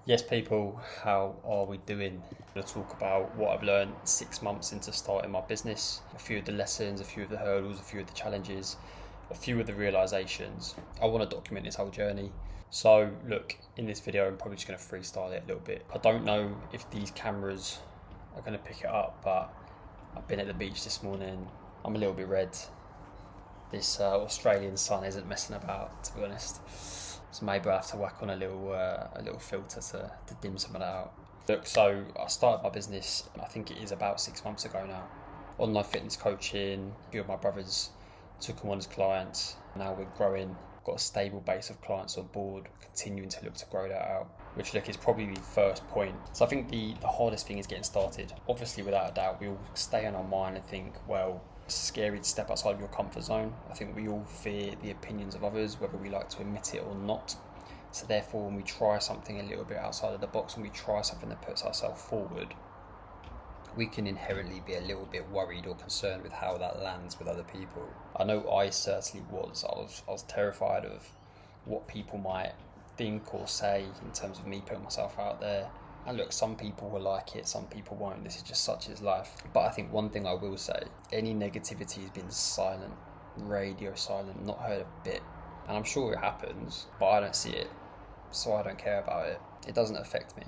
Yes, people, how are we doing? I'm going to talk about what I've learned 6 months into starting my business, a few of the lessons, a few of the hurdles, a few of the challenges, a few of the realizations. I want to document this whole journey. So, look, in this video, I'm probably just going to freestyle it a little bit. I don't know if these cameras are going to pick it up, but I've been at the beach this morning. I'm a little bit red. This Australian sun isn't messing about, to be honest. So maybe I have to whack on a little filter to dim some of that out. Look, so I started my business, I think it is about 6 months ago now. Online fitness coaching, a few of my brothers took them on as clients. Now we're growing, got a stable base of clients on board, continuing to look to grow that out, which look is probably the first point. So I think the hardest thing is getting started. Obviously, without a doubt, we'll stay on our mind and think, well, it's scary to step outside of your comfort zone. I think we all fear the opinions of others, whether we like to admit it or not. So therefore, when we try something a little bit outside of the box, when we try something that puts ourselves forward, we can inherently be a little bit worried or concerned with how that lands with other people. I know I certainly was. I was terrified of what people might think or say in terms of me putting myself out there. And look, some people will like it, some people won't. This is just such as life. But I think one thing I will say, any negativity has been silent, radio silent, not heard a bit. And I'm sure it happens, but I don't see it, so I don't care about it. It doesn't affect me.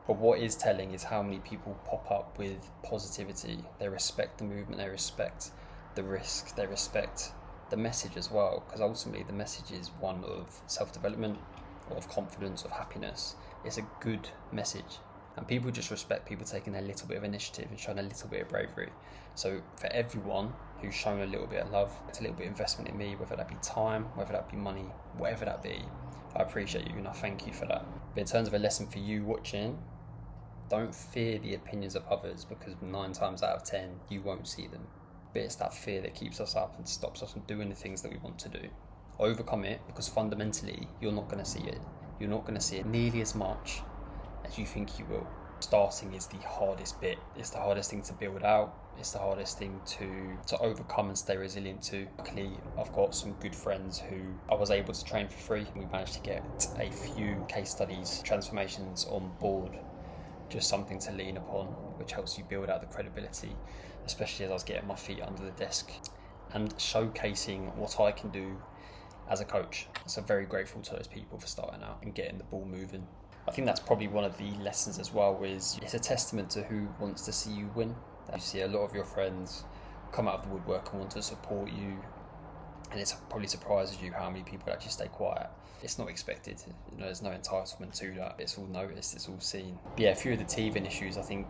But what is telling is how many people pop up with positivity. They respect the movement, they respect the risk, they respect the message as well. Because ultimately the message is one of self-development, of confidence, of happiness. It's a good message. And people just respect people taking a little bit of initiative and showing a little bit of bravery. So for everyone who's shown a little bit of love, a little bit of investment in me, whether that be time, whether that be money, whatever that be, I appreciate you and I thank you for that. But in terms of a lesson for you watching, don't fear the opinions of others, because 9 times out of 10 you won't see them. But it's that fear that keeps us up and stops us from doing the things that we want to do. Overcome it, because fundamentally you're not going to see it. You're not going to see it nearly as much as you think you will. Starting is the hardest bit. It's the hardest thing to build out. It's the hardest thing to overcome and stay resilient to. Luckily, I've got some good friends who I was able to train for free. We managed to get a few case studies, transformations on board. Just something to lean upon, which helps you build out the credibility, especially as I was getting my feet under the desk and showcasing what I can do as a coach. So very grateful to those people for starting out and getting the ball moving. I think that's probably one of the lessons as well, is it's a testament to who wants to see you win. You see a lot of your friends come out of the woodwork and want to support you, and it probably surprises you how many people actually stay quiet. It's not expected, there's no entitlement to that. It's all noticed, it's all seen. But yeah, a few of the teething issues, I think,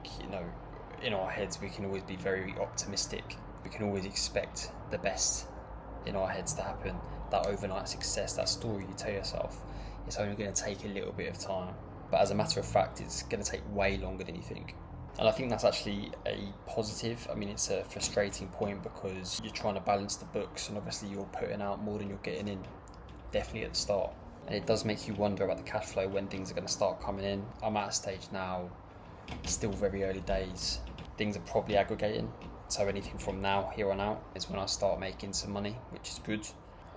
in our heads we can always be very optimistic. We can always expect the best in our heads to happen. That overnight success, that story you tell yourself, it's only going to take a little bit of time. But as a matter of fact, it's going to take way longer than you think. And I think that's actually a positive. I mean, it's a frustrating point because you're trying to balance the books and obviously you're putting out more than you're getting in, definitely at the start. And it does make you wonder about the cash flow when things are going to start coming in. I'm at a stage now, still very early days. Things are probably aggregating. So anything from now, here on out, is when I start making some money, which is good.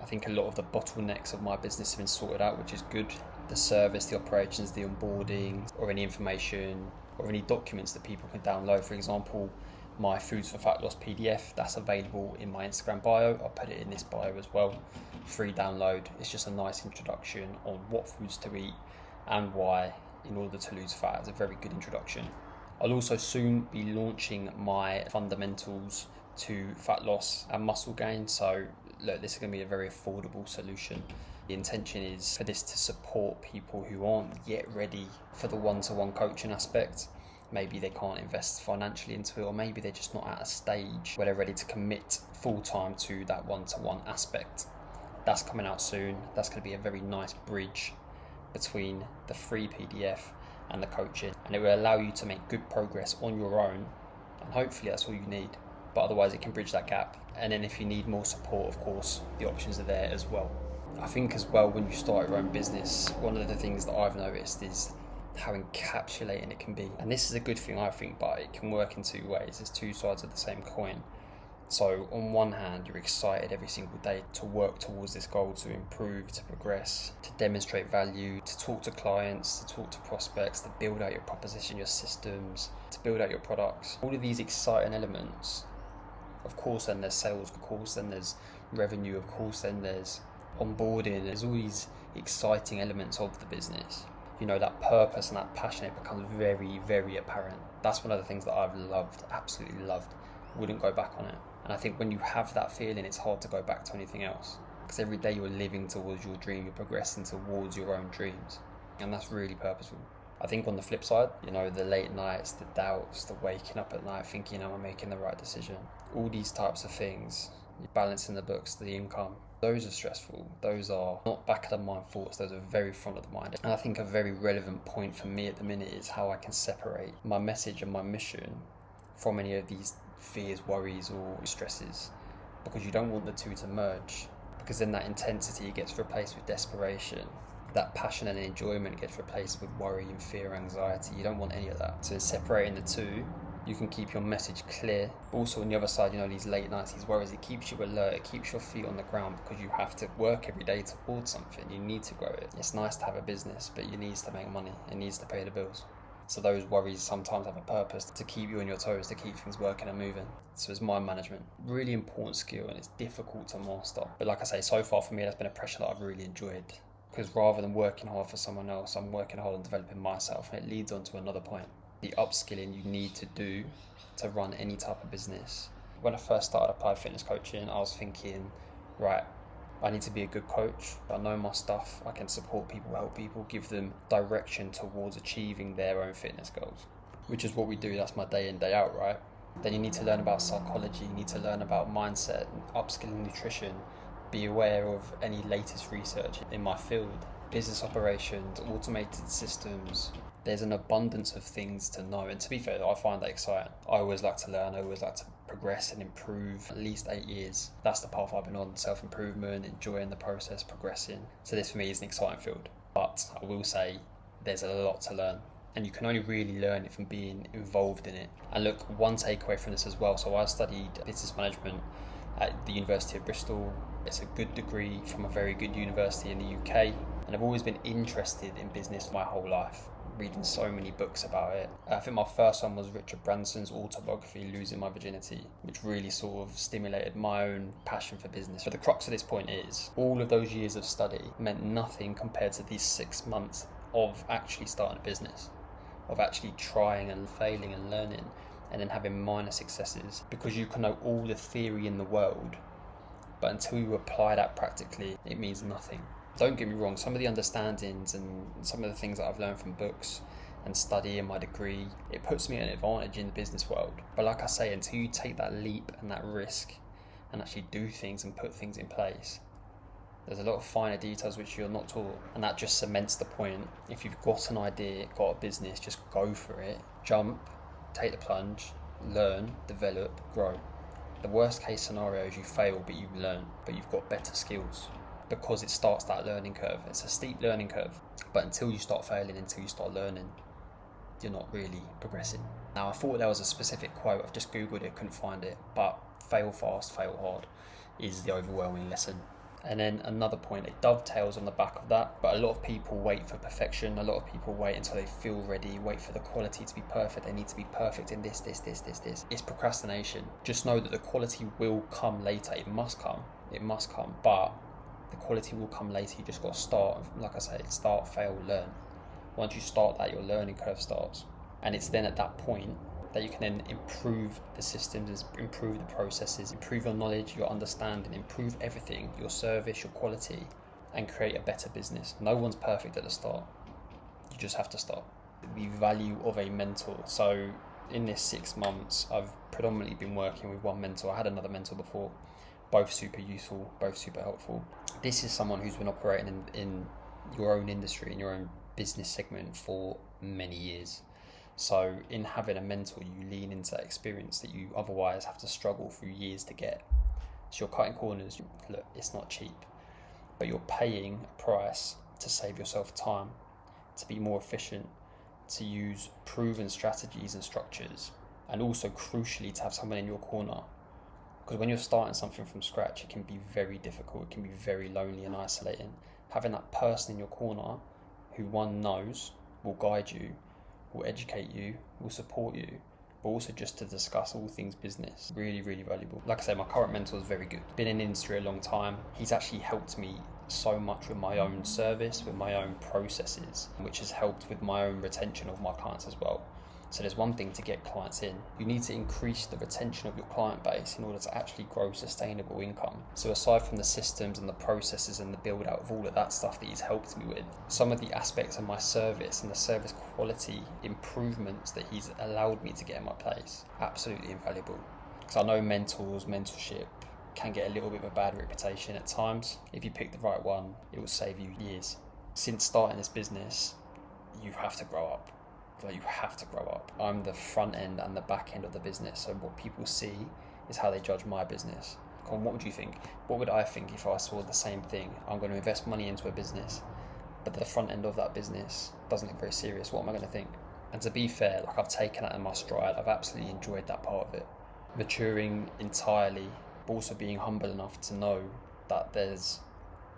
I think a lot of the bottlenecks of my business have been sorted out, which is good. The service, the operations, the onboarding, or any information, or any documents that people can download. For example, my Foods for Fat Loss PDF, that's available in my Instagram bio. I'll put it in this bio as well. Free download. It's just a nice introduction on what foods to eat and why in order to lose fat. It's a very good introduction. I'll also soon be launching my fundamentals to fat loss and muscle gain. So look, this is going to be a very affordable solution. The intention is for this to support people who aren't yet ready for the one-to-one coaching aspect. Maybe they can't invest financially into it, or maybe they're just not at a stage where they're ready to commit full-time to that one-to-one aspect. That's coming out soon. That's going to be a very nice bridge between the free PDF and the coaching, and it will allow you to make good progress on your own, and hopefully that's all you need. But otherwise it can bridge that gap. And then if you need more support, of course, the options are there as well. I think as well, when you start your own business, one of the things that I've noticed is how encapsulating it can be. And this is a good thing, I think, but it can work in two ways. There's two sides of the same coin. So on one hand, you're excited every single day to work towards this goal, to improve, to progress, to demonstrate value, to talk to clients, to talk to prospects, to build out your proposition, your systems, to build out your products. All of these exciting elements. Of course, then there's sales, of course, then there's revenue, of course, then there's onboarding. There's all these exciting elements of the business. You know, that purpose and that passion, it becomes very, very apparent. That's one of the things that I've loved, absolutely loved. Wouldn't go back on it. And I think when you have that feeling, it's hard to go back to anything else. Because every day you're living towards your dream, you're progressing towards your own dreams. And that's really purposeful. I think on the flip side, you know, the late nights, the doubts, the waking up at night thinking, am I making the right decision? All these types of things, you're balancing the books, the income, those are stressful. Those are not back of the mind thoughts, those are very front of the mind. And I think a very relevant point for me at the minute is how I can separate my message and my mission from any of these fears, worries or stresses, because you don't want the two to merge, because then that intensity gets replaced with desperation. That passion and enjoyment gets replaced with worry and fear, anxiety. You don't want any of that. So in separating the two, you can keep your message clear. Also on the other side, you know, these late nights, these worries, it keeps you alert, it keeps your feet on the ground, because you have to work every day towards something. You need to grow it. It's nice to have a business, but it needs to make money. It needs to pay the bills. So those worries sometimes have a purpose to keep you on your toes, to keep things working and moving. So it's mind management. Really important skill, and it's difficult to master. But like I say, so far for me, that's been a pressure that I've really enjoyed. Because rather than working hard for someone else, I'm working hard on developing myself. And it leads on to another point. The upskilling you need to do to run any type of business. When I first started Applied Fitness Coaching, I was thinking, right, I need to be a good coach. I know my stuff. I can support people, help people, give them direction towards achieving their own fitness goals, which is what we do. That's my day in, day out, right? Then you need to learn about psychology. You need to learn about mindset, upskilling nutrition, be aware of any latest research in my field, business operations, automated systems. There's an abundance of things to know. And to be fair, I find that exciting. I always like to learn. I always like to progress and improve. At least 8 years. That's the path I've been on. Self-improvement, enjoying the process, progressing. So this for me is an exciting field. But I will say there's a lot to learn. And you can only really learn it from being involved in it. And look, one takeaway from this as well. So I studied business management at the University of Bristol. It's a good degree from a very good university in the UK. And I've always been interested in business my whole life, reading so many books about it. I think my first one was Richard Branson's autobiography, Losing My Virginity, which really sort of stimulated my own passion for business. But the crux of this point is, all of those years of study meant nothing compared to these 6 months of actually starting a business, of actually trying and failing and learning, and then having minor successes. Because you can know all the theory in the world, but until you apply that practically, it means nothing. Don't get me wrong, some of the understandings and some of the things that I've learned from books and study and my degree, it puts me at an advantage in the business world. But like I say, until you take that leap and that risk and actually do things and put things in place, there's a lot of finer details which you're not taught. And that just cements the point. If you've got an idea, got a business, just go for it. Jump, take the plunge, learn, develop, grow. The worst case scenario is you fail, but you learn, but you've got better skills. Because it starts that learning curve. It's a steep learning curve. But until you start failing, until you start learning, you're not really progressing. Now, I thought there was a specific quote. I've just Googled it, couldn't find it. But fail fast, fail hard is the overwhelming lesson. And then another point, it dovetails on the back of that. But a lot of people wait for perfection. A lot of people wait until they feel ready, wait for the quality to be perfect. They need to be perfect in this. It's procrastination. Just know that the quality will come later. It must come. But the quality will come later. You just got to start. Like I say, start, fail, learn. Once you start that, your learning curve starts. And it's then at that point that you can then improve the systems, improve the processes, improve your knowledge, your understanding, improve everything, your service, your quality, and create a better business. No one's perfect at the start. You just have to start. The value of a mentor. So in this 6 months, I've predominantly been working with one mentor. I had another mentor before. Both super useful, both super helpful. This is someone who's been operating in your own industry, in your own business segment for many years. So in having a mentor, you lean into that experience that you otherwise have to struggle through years to get. So you're cutting corners. Look, it's not cheap, but you're paying a price to save yourself time, to be more efficient, to use proven strategies and structures, and also crucially to have someone in your corner. Because when you're starting something from scratch, it can be very difficult. It can be very lonely and isolating. Having that person in your corner who one knows will guide you, will educate you, will support you, but also just to discuss all things business. Really, really valuable. Like I say, my current mentor is very good. Been in the industry a long time. He's actually helped me so much with my own service, with my own processes, which has helped with my own retention of my clients as well. So there's one thing to get clients in. You need to increase the retention of your client base in order to actually grow sustainable income. So aside from the systems and the processes and the build out of all of that stuff that he's helped me with, some of the aspects of my service and the service quality improvements that he's allowed me to get in my place, absolutely invaluable. Because I know mentorship can get a little bit of a bad reputation at times. If you pick the right one, it will save you years. Since starting this business, you have to grow up. You have to grow up. I'm the front end and the back end of the business, so what people see is how they judge my business. Colin, what would you think? What would I think if I saw the same thing? I'm going to invest money into a business, but the front end of that business doesn't look very serious. What am I going to think? And to be fair, I've taken that in my stride. I've absolutely enjoyed that part of it. Maturing entirely, but also being humble enough to know that there's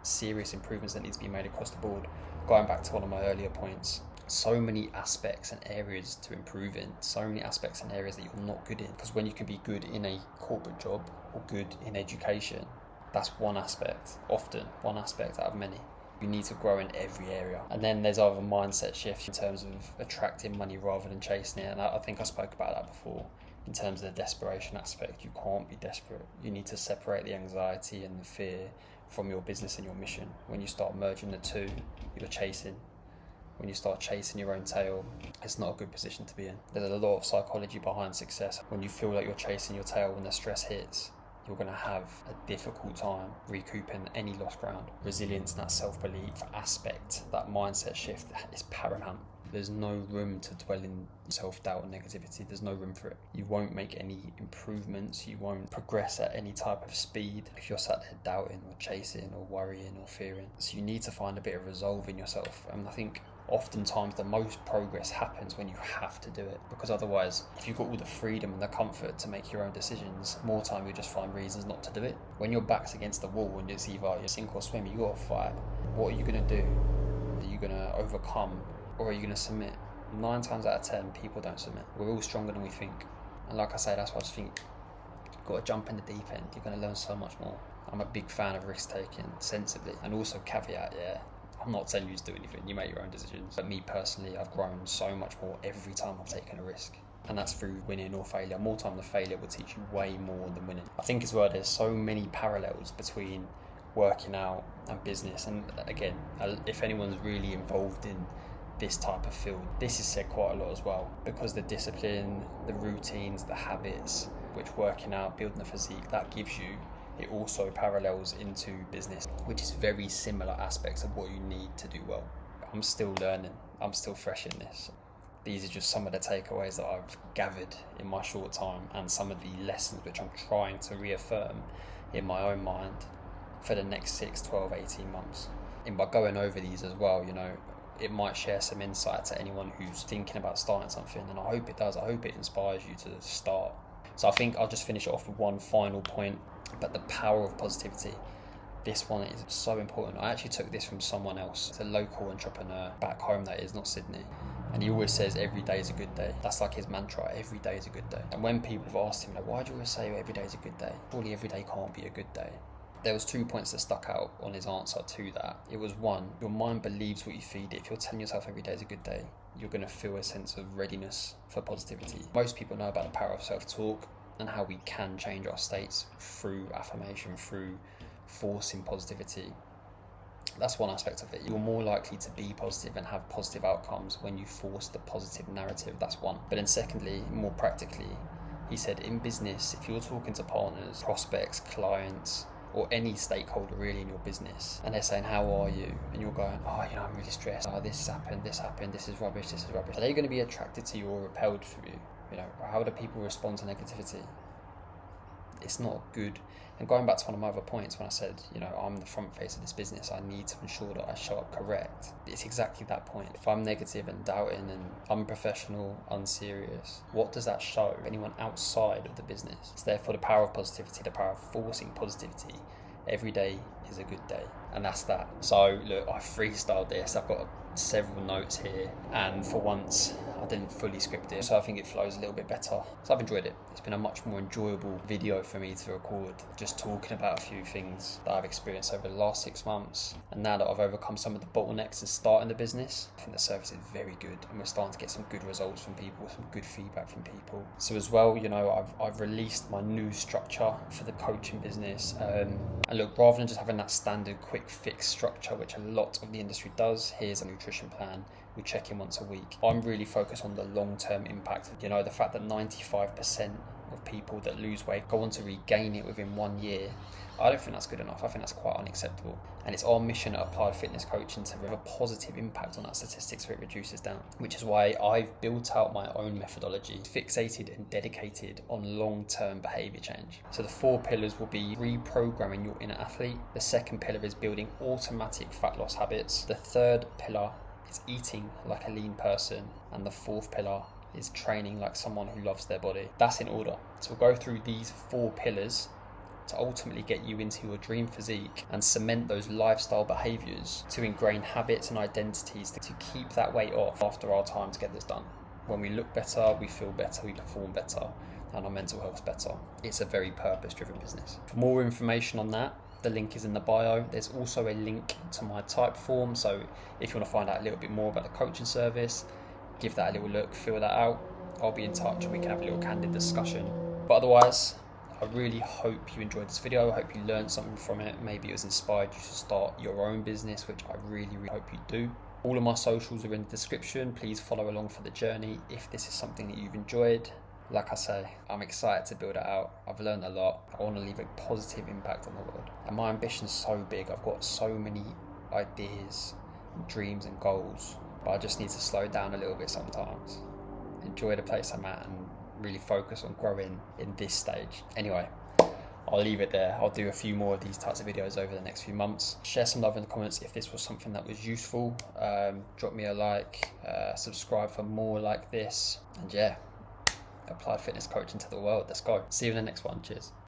serious improvements that need to be made across the board. Going back to one of my earlier points, so many aspects and areas to improve in, so many aspects and areas that you're not good in. Because when you can be good in a corporate job or good in education, that's one aspect, often one aspect out of many. You need to grow in every area. And then there's other mindset shifts in terms of attracting money rather than chasing it. And I think I spoke about that before. In terms of the desperation aspect, you can't be desperate. You need to separate the anxiety and the fear from your business and your mission. When you start merging the two, you're chasing. When you start chasing your own tail, it's not a good position to be in. There's a lot of psychology behind success. When you feel like you're chasing your tail, when the stress hits, you're going to have a difficult time recouping any lost ground. Resilience and that self-belief aspect, that mindset shift is paramount. There's no room to dwell in self-doubt and negativity. There's no room for it. You won't make any improvements. You won't progress at any type of speed if you're sat there doubting or chasing or worrying or fearing. So you need to find a bit of resolve in yourself. And I think oftentimes the most progress happens when you have to do it, because otherwise, if you've got all the freedom and the comfort to make your own decisions, more time you just find reasons not to do it. When your back's against the wall and it's either you sink or swim, you got to fight. What are you going to do? Are you going to overcome, or are you going to submit? 9 times out of 10 people don't submit. We're all stronger than we think, and like I say, that's why I just think you've got to jump in the deep end. You're going to learn so much more. I'm a big fan of risk taking sensibly, and also caveat, I'm not telling you to do anything, you make your own decisions. But me personally, I've grown so much more every time I've taken a risk. And that's through winning or failure. More time the failure will teach you way more than winning. I think as well, there's so many parallels between working out and business. And again, if anyone's really involved in this type of field, this is said quite a lot as well. Because the discipline, the routines, the habits, which working out, building a physique, that gives you, it also parallels into business, which is very similar aspects of what you need to do well. I'm still learning. I'm still fresh in this. These are just some of the takeaways that I've gathered in my short time, and some of the lessons which I'm trying to reaffirm in my own mind for the next 6, 12, 18 months. And by going over these as well, it might share some insight to anyone who's thinking about starting something, and I hope it does. I hope it inspires you to start. So I think I'll just finish it off with one final point. But the power of positivity, this one is so important. I actually took this from someone else. It's a local entrepreneur back home, that is, not Sydney. And he always says every day is a good day. That's like his mantra, every day is a good day. And when people have asked him, why do you always say every day is a good day? Surely every day can't be a good day. There was 2 points that stuck out on his answer to that. It was 1, your mind believes what you feed it. If you're telling yourself every day is a good day, you're going to feel a sense of readiness for positivity. Most people know about the power of self-talk and how we can change our states through affirmation, through forcing positivity. That's one aspect of it. You're more likely to be positive and have positive outcomes when you force the positive narrative. That's one. But then secondly, more practically, he said in business, if you're talking to partners, prospects, clients, or any stakeholder really in your business, and they're saying, how are you? And you're going, I'm really stressed. This happened, this is rubbish. Are they going to be attracted to you or repelled from you? How do people respond to negativity? It's not good. And going back to one of my other points when I said, I'm the front face of this business, I need to ensure that I show up correct. It's exactly that point. If I'm negative and doubting and unprofessional, unserious, what does that show anyone outside of the business? It's therefore the power of positivity, the power of forcing positivity. Every day is a good day, and that's that. So look, I freestyled this. I've got several notes here, and for once I didn't fully script it, so I think it flows a little bit better. So I've enjoyed it. It's been a much more enjoyable video for me to record, just talking about a few things that I've experienced over the last 6 months. And now that I've overcome some of the bottlenecks in starting the business, I think the service is very good, and we're starting to get some good results from people, some good feedback from people. So as well, I've released my new structure for the coaching business. And look, rather than just having that standard quick fix structure, which a lot of the industry does, here's a nutrition plan. We check in once a week. I'm really focused on the long-term impact. The fact that 95% of people that lose weight go on to regain it within 1 year, I don't think that's good enough. I think that's quite unacceptable. And it's our mission at Applied Fitness Coaching to have a positive impact on that statistic so it reduces down, which is why I've built out my own methodology, fixated and dedicated on long-term behaviour change. So the 4 pillars will be reprogramming your inner athlete. The second pillar is building automatic fat loss habits. The third pillar is eating like a lean person, and the 4th pillar is training like someone who loves their body. That's in order. So we'll go through these 4 pillars to ultimately get you into your dream physique and cement those lifestyle behaviours to ingrain habits and identities to keep that weight off after our time to get this done. When we look better, we feel better, we perform better, and our mental health's better. It's a very purpose-driven business. For more information on that, the link is in the bio. There's also a link to my type form, so if you want to find out a little bit more about the coaching service, give that a little look, fill that out. I'll be in touch and we can have a little candid discussion. But otherwise, I really hope you enjoyed this video. I hope you learned something from it. Maybe it was inspired you to start your own business, which I really, really hope you do. All of my socials are in the description. Please follow along for the journey if this is something that you've enjoyed. Like I say, I'm excited to build it out. I've learned a lot. I want to leave a positive impact on the world. And my ambition's so big. I've got so many ideas, dreams and goals. But I just need to slow down a little bit sometimes. Enjoy the place I'm at and really focus on growing in this stage. Anyway, I'll leave it there. I'll do a few more of these types of videos over the next few months. Share some love in the comments if this was something that was useful. Drop me a like, subscribe for more like this. And yeah, Applied Fitness Coaching to the world. Let's go. See you in the next one. Cheers.